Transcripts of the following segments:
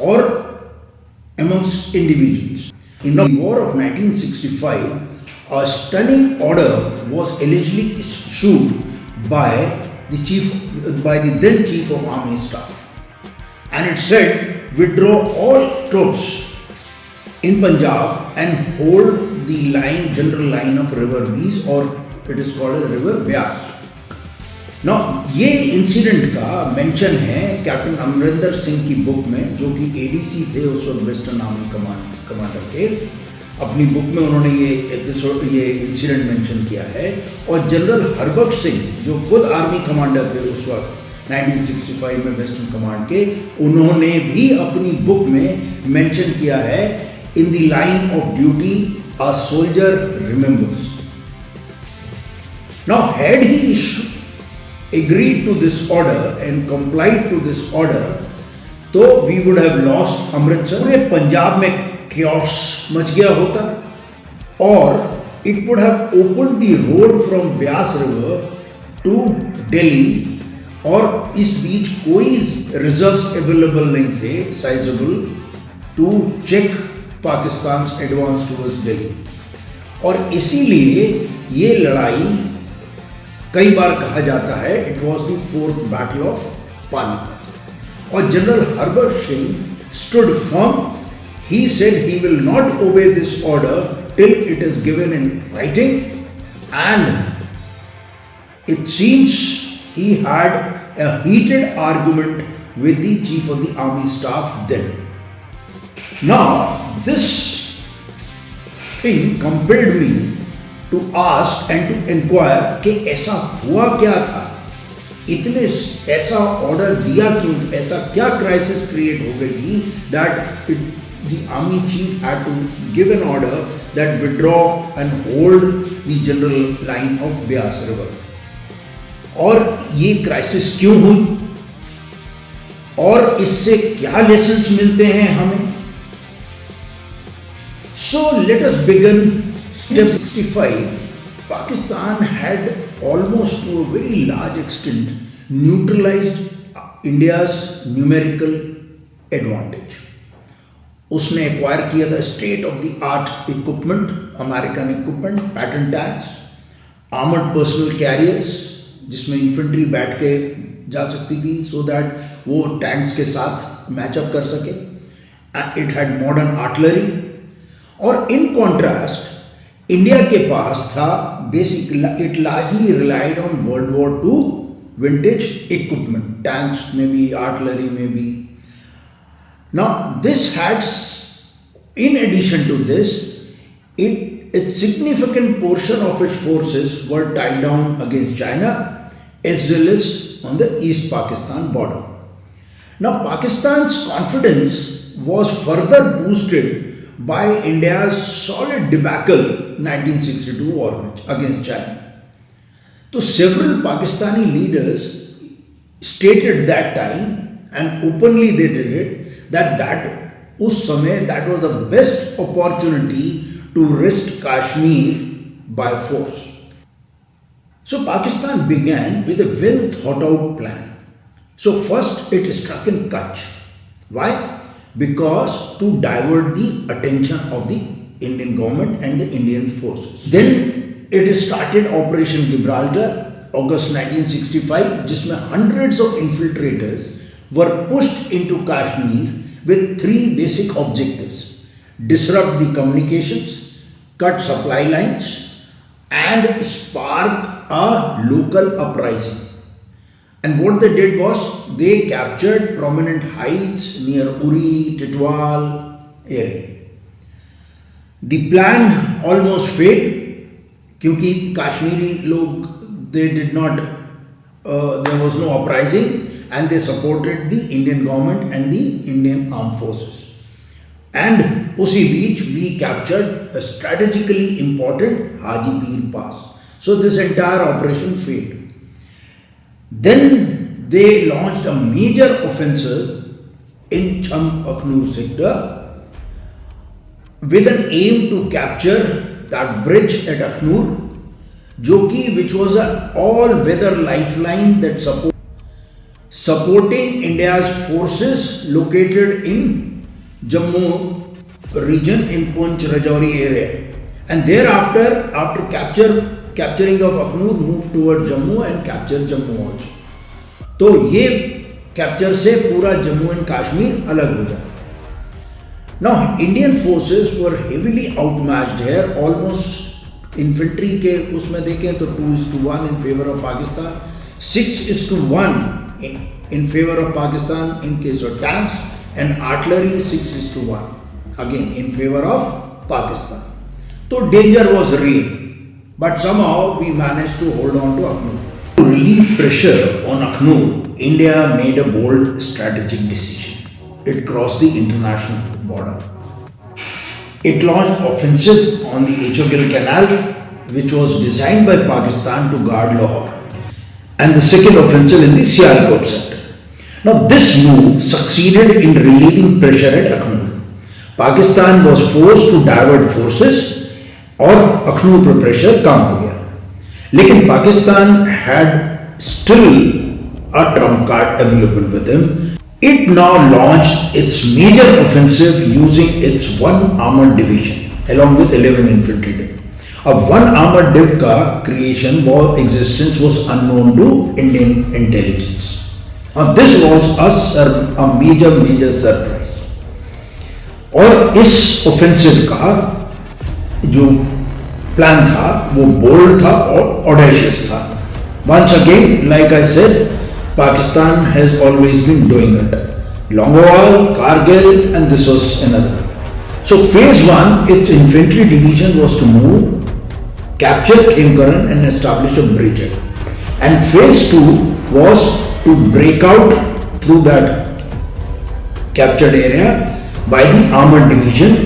or amongst individuals. In the war of 1965, a stunning order was allegedly issued by the then chief of army staff, and it said, withdraw all troops in Punjab and hold the general line of river Beas, or it is called as river Byas. Now, ये incident का mention है captain Amarinder Singh की book में, जो कि ADC थे उस वक्त वेस्टर्न आर्मी कमांडर के. अपनी बुक में उन्होंने ये इंसिडेंट मेंशन किया है. और जनरल हरबख्श सिंह, जो खुद आर्मी कमांडर थे उस वक्त 1965 में वेस्टर्न कमांड के, उन्होंने भी अपनी बुक में मेंशन किया है, in the line of duty a soldier remembers. Now had he agreed to this order and complied to this order, तो we would have lost Amritsar. पूरे पंजाब में chaos मच गया होता, और it would have opened the road from Byas river to Delhi, और इस बीच कोई reserves available नहीं थे sizable to check Pakistan advance towards Delhi. और इसीलिए ये लड़ाई कई बार कहा जाता है it was the fourth battle of Panipat. और general Harbakhsh Singh stood firm. He said he will not obey this order till it is given in writing, and it seems he had a heated argument with the chief of the army staff then. Now, this thing compelled me to ask and to inquire कि ऐसा हुआ क्या था, इतने ऐसा order दिया क्यों, ऐसा क्या क्राइसिस क्रिएट हो गई थी that the army chief had to give an order that withdraw and hold the general line of Byas river. और ये क्राइसिस क्यों हुई, और इससे क्या लेसन्स मिलते हैं हमें. So let us begin. Step 65. Pakistan had almost to a very large extent neutralized India's numerical advantage. उसने एक्वायर किया था state of the art equipment, American equipment, pattern tanks, armoured personal carriers जिसमें infantry बैठ के जा सकती थी so that वो टैंक्स के साथ मैचअप कर सके. It had modern artillery. और इन कॉन्ट्रास्ट इंडिया के पास था basically it largely relied on World War two vintage equipment, tanks में भी, आर्टिलरी में भी. Now this adds, in addition to this, a significant portion of its forces were tied down against China as well as on the East Pakistan border. Now, Pakistan's confidence was further boosted by India's solid debacle 1962 war against China. So several Pakistani leaders stated that time, and openly they did it, that उस समय that was the best opportunity to wrest Kashmir by force. So Pakistan began with a well thought out plan. So first it struck in Kutch. Why? Because to divert the attention of the Indian government and the Indian forces. Then it started Operation Gibraltar, August 1965, जिसमें hundreds of infiltrators were pushed into Kashmir with three basic objectives: disrupt the communications, cut supply lines, and spark a local uprising. And what they did was they captured prominent heights near Uri, Titwal area. The plan almost failed क्योंकि काश्मीरी लोग there was no uprising, and they supported the Indian government and the Indian armed forces. And उसी बीच we captured a strategically important Haji Pir Pass. So this entire operation failed. Then they launched a major offensive in Cham-Akhnur sector with an aim to capture that bridge at Akhnur, which was an all-weather lifeline that supporting India's forces located in Jammu region in Poonch Rajouri area, and thereafter, after capturing of Akhnur, moved towards Jammu and captured Jammu also. तो ये capture से पूरा Jammu and Kashmir अलग हो जाता है. Now Indian forces were heavily outmatched here, almost infantry के उसमें देखें तो 2:1 in favour of Pakistan, 6:1 in favor of Pakistan in case of tanks, and artillery 6:1 again in favor of Pakistan. So danger was real, but somehow we managed to hold on to Akhnur. To relieve pressure on Akhnur, India made a bold strategic decision. It crossed the international border. It launched offensive on the Echogil Canal, which was designed by Pakistan to guard Lahore, and the second offensive in the Sialkot sector. Now this move succeeded in relieving pressure at Akhnur. Pakistan was forced to divert forces और अखनूर पर pressure कम हो गया. लेकिन Pakistan had still a trump card available with him. It now launched its major offensive using its one armored division along with 11 infantry. A one armored div का creation or existence was unknown to Indian intelligence. This was a major surprise. और इस offensive का जो plan था वो bold था और audacious था. Once again, like I said, Pakistan has always been doing it. Longowal, Kargil, and this was another. So phase 1, its infantry division was to move, capture Khemkaran and establish a bridge. And phase 2 was to break out through that captured area by the armored division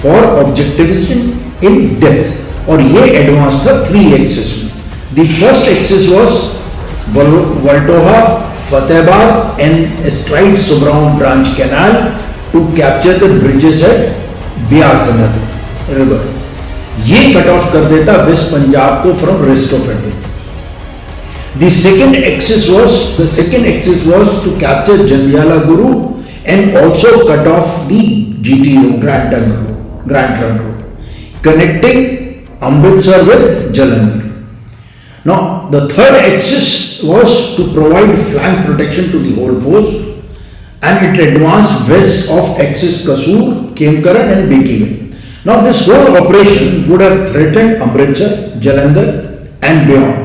for objectivation in depth. और ये advance था 3 axes में. The first axis was Valtoha, Fatehabad and stride Sobraon branch canal to capture the bridges at Beas river. ये cut off कर देता west Punjab को from rest of India. The second axis was to capture Jandiala Guru and also cut off the GT road, Grand Trunk Road, connecting Amritsar with Jalandhar. Now, the third axis was to provide flank protection to the whole force, and it advanced west of axis Kasur, Khemkaran and Bekigan. Now, this whole operation would have threatened Amritsar, Jalandhar and beyond.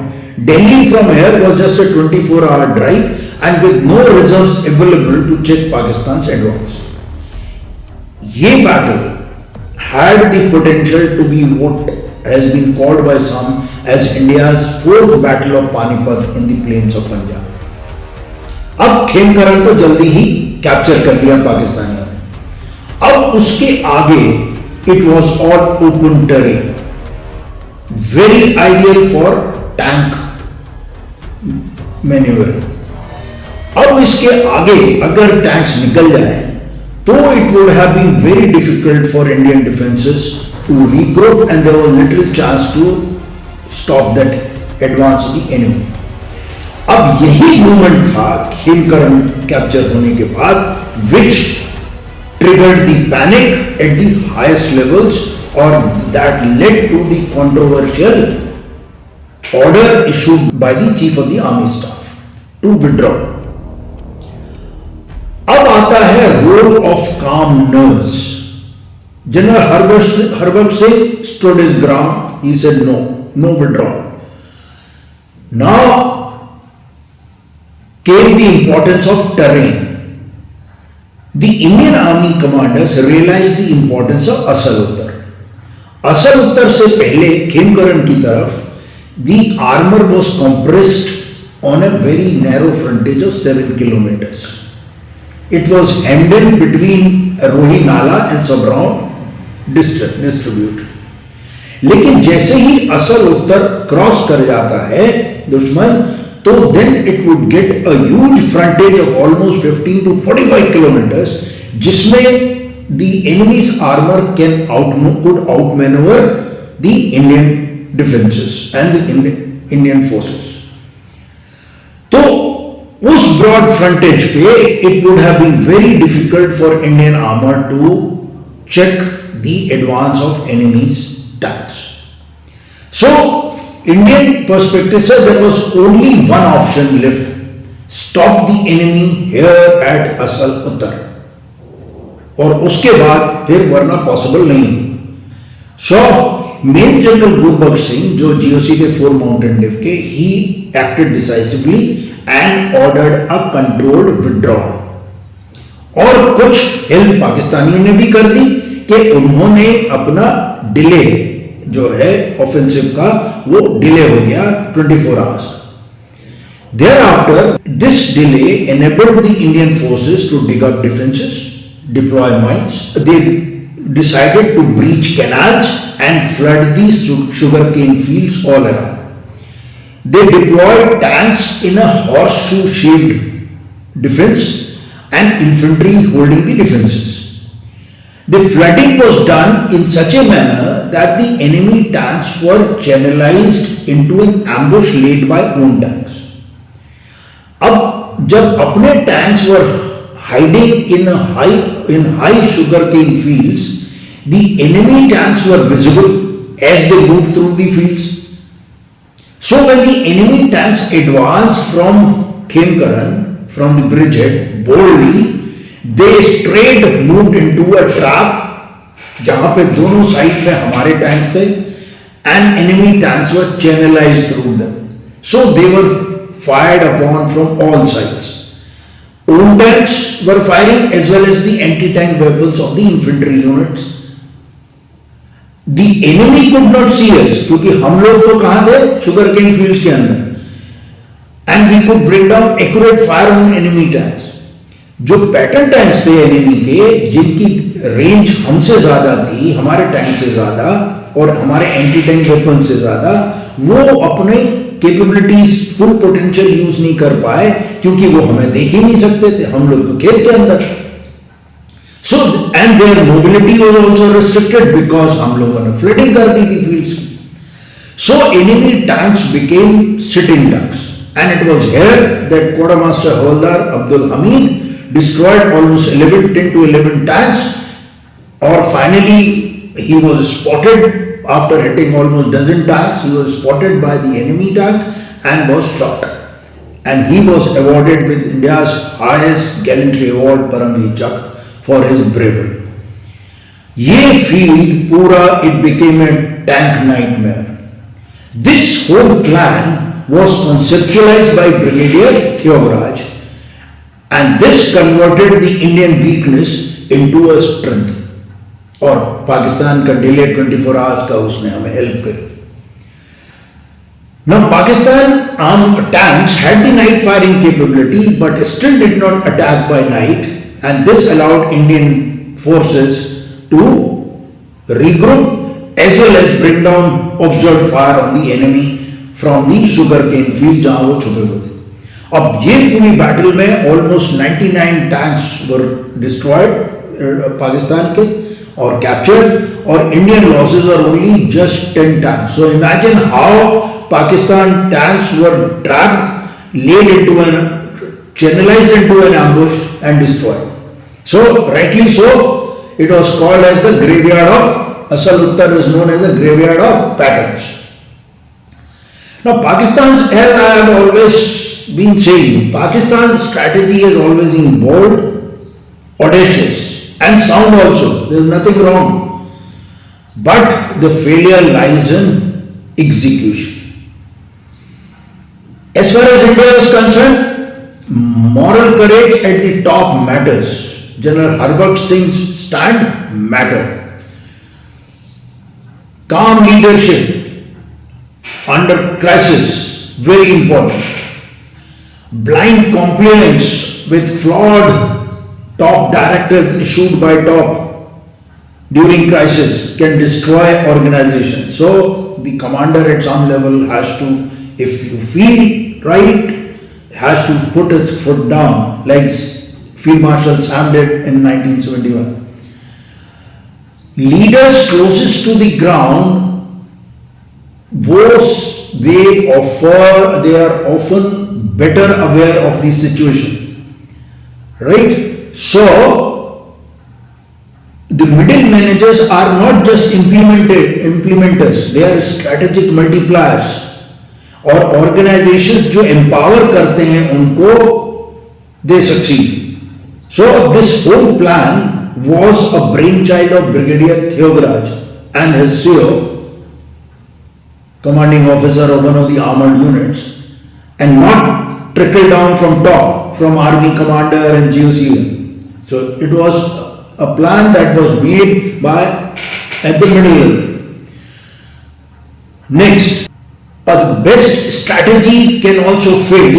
Delhi from here was just a 24-hour drive and with no reserves available to check Pakistan's advance. Ye battle had the potential to be what has been called by some as India's 4th battle of Panipat in the plains of Punjab. अब खेमकरन तो जल्दी ही capture कर लिया पाकिस्तानियों ने. अब उसके आगे it was all open terrain, very ideal for tank manoeuvre. अब इसके आगे अगर टैंक्स निकल जाए तो it would have been very difficult for Indian defences to regroup and there was little chance to stop that advance of the enemy. अब यही movement था खेमकरन कैप्चर होने के बाद which triggered the panic at the highest levels और that led to the controversial order issued by the chief of the army staff to withdraw. अब आता है role of calm nerves. General Harbakh Singh stood his ground. He said no withdrawal. Now came the importance of terrain. The Indian army commanders realized the importance of Asal Uttar. Asal Uttar से पहले खेमकरन की तरफ the armor was compressed on a very narrow frontage of 7 kilometers. It was hemmed in between Rohi Nala and Sabraun distribute. लेकिन जैसे ही असल उत्तर cross कर जाता है दुश्मन, तो then it would get a huge frontage of almost 15 to 45 kilometers, जिसमें the enemy's armor could outmaneuver the Indian defenses and the Indian forces. तो उस ब्रॉड फ्रंटेज पे it would have been very difficult for Indian armour to check the advance of enemy's tanks. So, Indian perspective said there was only one option left: stop the enemy here at Asal Uttar. और उसके बाद फिर वरना possible नहीं. So major general Gurbaksh Singh जो GOC के 4 mountain div के, he acted decisively and ordered a controlled withdrawal. और कुछ हेल्प पाकिस्तानियों ने भी कर दी कि उन्होंने अपना डिले जो है ऑफेंसिव का वो डिले हो गया 24 hours. Thereafter, this delay enabled the Indian forces to dig up defenses, deploy mines. They decided to breach canals and flood the sugarcane fields all around. They deployed tanks in a horseshoe-shaped defense and infantry holding the defenses. The flooding was done in such a manner that the enemy tanks were channelized into an ambush laid by own tanks. अब जब अपने tanks were hiding in high sugarcane fields, the enemy tanks were visible as they moved through the fields. So when the enemy tanks advanced from Khemkaran, from the bridgehead boldly, they straight moved into a trap जहां पे दोनों side पे हमारे tanks थे and enemy tanks were channelized through them. So they were fired upon from all sides. Own tanks were firing as well as the anti-tank weapons of the infantry units. The enemy could not see us क्योंकि हम लोग तो कहां थे? Sugarcane fields के अंदर. And we could bring down accurate fire on enemy tanks. जो pattern tanks थे एनिमी के, जिनकी रेंज हमसे ज्यादा थी, हमारे टैंक से ज्यादा और हमारे एंटी टैंक वेपन से ज्यादा, वो अपने कैपेबिलिटीज फुल पोटेंशियल यूज नहीं कर पाए क्योंकि वो हमें देख ही नहीं सकते थे, हम लोग तो खेत के अंदर. So and their mobility was also restricted because हम लोगों ने फ्लडिंग कर दी थी फील्ड्स की. So enemy tanks became sitting tanks and it was here that Quartermaster Havaldar Abdul Hamid destroyed almost 10 to 11 tanks, or finally he was spotted after hitting almost dozen tanks. He was spotted by the enemy tank and was shot, and he was awarded with India's highest gallantry award Paramveer Chakra for his bravery. ये field पूरा it became a tank nightmare. This whole plan was conceptualized by Brigadier Theogaraj, and this converted the Indian weakness into a strength. और पाकिस्तान का delay 24 hours का उसने हमें help करी. Now Pakistan armed tanks had the night firing capability but still did not attack by night, and this allowed Indian forces to regroup as well as bring down observed fire on the enemy from the sugarcane field जहां वो छुपे हुए थे. अब ये पूरी battle में almost 99 tanks were destroyed Pakistan के और कैप्चर्ड, और Indian losses are only just 10 tanks. So imagine how Pakistan tanks were trapped, led into an channelized into an ambush and destroyed. So rightly so, it was called as the graveyard of Asal Uttar, is known as the graveyard of patterns. Now Pakistan's, as I have always been saying, Pakistan's strategy has always been bold, audacious and sound also. There is nothing wrong. But the failure lies in execution. As far as India is concerned, moral courage at the top matters. General Harbaksh Singh's stand mattered. Calm leadership under crisis, very important. Blind compliance with flawed top directives issued by top during crisis can destroy organization. So the commander at some level has to, if you feel right, has to put his foot down, like Field Marshal Sam did in 1971. Leaders closest to the ground, they are often better aware of the situation, right? So the middle managers are not just implementers, they are strategic multipliers, और organizations जो empower करते हैं उनको they succeed. So this whole plan was a brainchild of Brigadier Theogaraj and his CEO, commanding officer of one of the armored units, and not trickle down from top, from army commander and GOCM. So it was a plan that was made by at the middle level. Next, the best strategy can also fail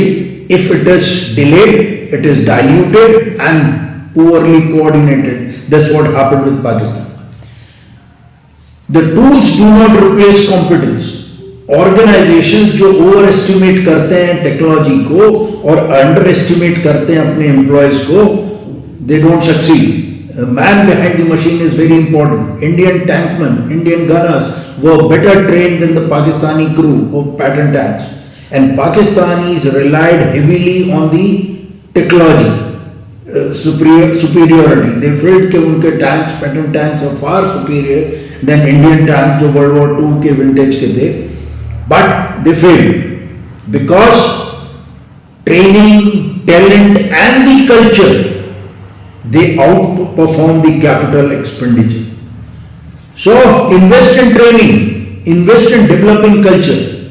if it is delayed, it is diluted and poorly coordinated. That's what happened with Pakistan. The tools do not replace competence. Organizations जो over estimate करते हैं technology को और under estimate करते हैं अपने employees को, they don't succeed. The man behind the machine is very important. Indian tankmen, Indian gunners were better trained than the Pakistani crew of pattern tanks, and Pakistanis relied heavily on the technology superiority. They felt कि उनके tanks, pattern tanks are far superior than Indian tanks जो World War II के vintage के थे, but they failed because training, talent and the culture, they outperform the capital expenditure. So invest in training, invest in developing culture.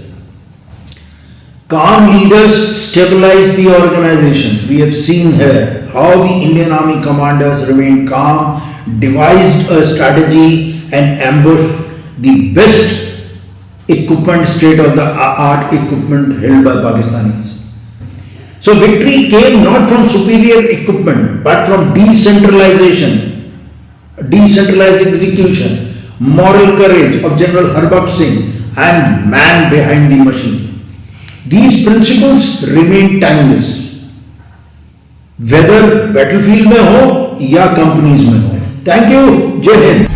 Calm leaders stabilize the organization. We have seen here how the Indian Army commanders remained calm, devised a strategy and ambushed the best equipment, state-of-the-art equipment held by Pakistanis. So victory came not from superior equipment but from decentralization, decentralized execution, moral courage of General Harbakht Singh and man behind the machine. These principles remain timeless, whether battlefield में हो या companies में हो. Thank you. Jai Hind.